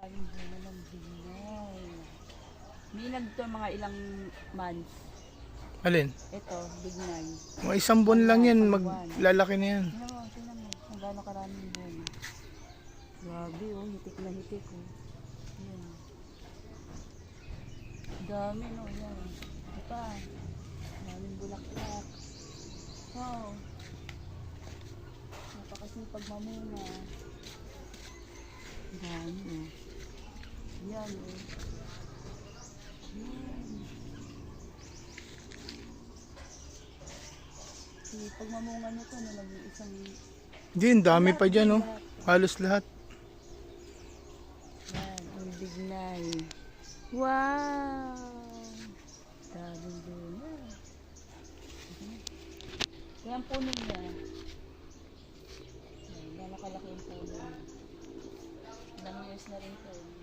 Daming bunga ng binay. Minag to mga ilang months. Alin? Ito, bignay. Mga isang buwan lang yan, maglalaki na yan. Tingnan mo, kung gaano karaming bunga. Grabe oh, hitik na hitik oh. Yan. Dami no, yan. Ito pa. Daming bulaklak. Wow. Napakasipag mamuna. Dami oh. Yan oh. Yan. Pag mamunga nito na nag-iisang... Hindi, ang dami pa dyan, oh. Halos lahat. Yan, ang bignay. Wow! Daming bunga. Kaya ang puno niya. Yan, nakalaki yung puno. Ilang years na rin po.